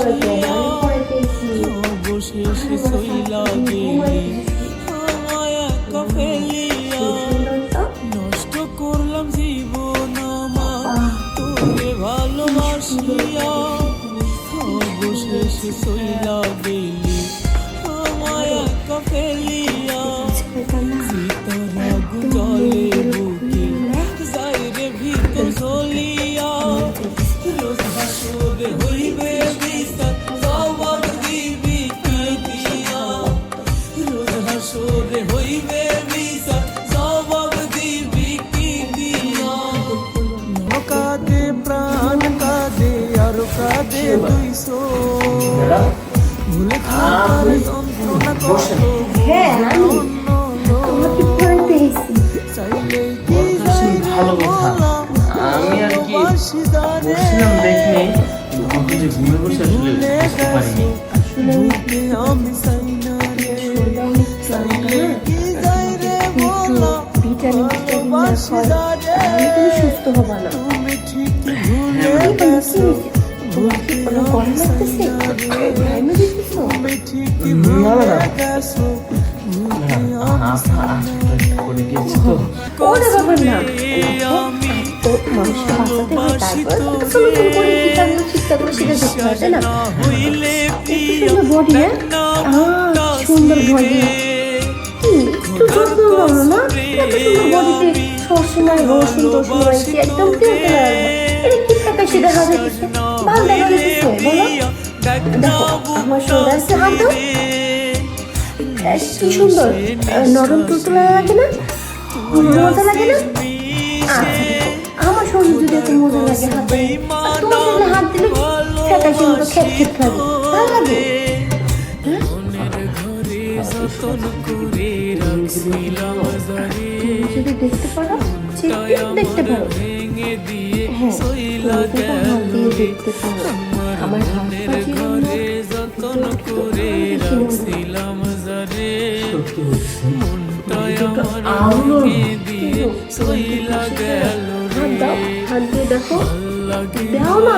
আসিয়া অবশেষে চইলা গেলি আমায় একা ফেলিয়া নষ্ট করলাম জীবন আমার তোকে ভালোবাসিয়া অবশেষে চইলা গেলি আমায় একা ফেলিয়া সীতারা গুজলে বুকে যাইরে ভিতর জ্বলিয়া রোজ হাসরে হইবে বিচার জবাব দিবি কি দিয়া রোজ হাসরে হইবে বিচার জবাব দিবি কি দিয়া কাঁদে প্রাণ কাঁদে আর কাঁদে দুই সো ভুলে খাবার যন্ত্রণা কষ্ট ভালো কথা আমি আর কি বসছিলাম দেখে যে ঘুমে বসে আসলে বুঝতে পারিনি সুস্থ হবা না সুন্দর সবসময় রসুন টসুন রয়েছে একদম দেখা যাচ্ছে ভালো দেখা যাচ্ছে বলো দেখো আমার শোল্ডারসে হাত দাও কি সুন্দর নরম তুলতুলা লাগে না মজা লাগে না আচ্ছা আমার শরীর যদি একটু মজা লাগে হাতে তোমার হাত দিলে ফ্যাকাশে মতো খেপ খেপ খাবে ভালো লাগে যদি দেখতে পারো দেখতে পারো দেখতে পারো আমার হাত দিয়ে দেখো দাও না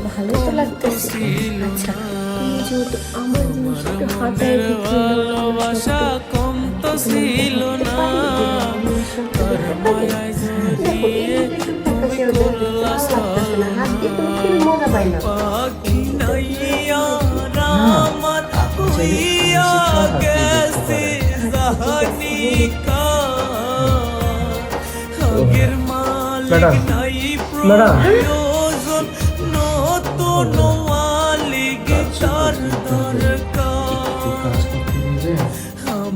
ভালো তো লাগতেছে আচ্ছা যেহেতু আমার জিনিসটা হাতায় ভালোবাসা কম তো ছিল না মজা পাই না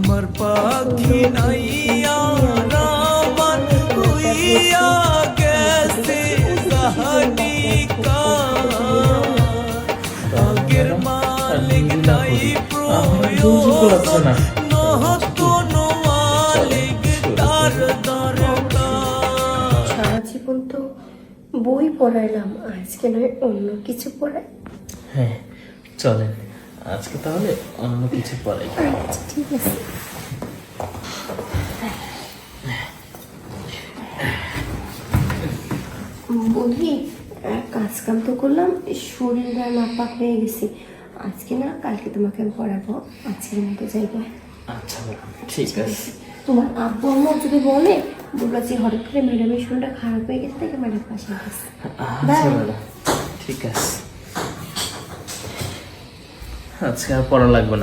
আমার পাখি নাইয়া রামান হইয়া গেছে জাহানিকা আগের মালিক নাই প্রয়োজন নতুন মালিক তার দরকার সারা জীবন তো বই পড়াইলাম আজকে নয় অন্য কিছু পড়াই হ্যাঁ চলেন আজকে তাহলে অন্য কিছু পড়াই আচ্ছা ঠিক আছে বলি কাজ কাম তো করলাম শরীরটা নাপাক হয়ে গেছে আজকে না কালকে তোমাকে আমি পড়াবো আজকের মতো যাইবো আচ্ছা ঠিক আছে তোমার আব্বু আম্মু যদি বলে বলবো যে হঠাৎ করে ম্যাডামের শরীরটা খারাপ হয়ে গেছে তাকে ম্যাডাম পাশে গেছে ঠিক আছে আজকে আর পড়া লাগবে না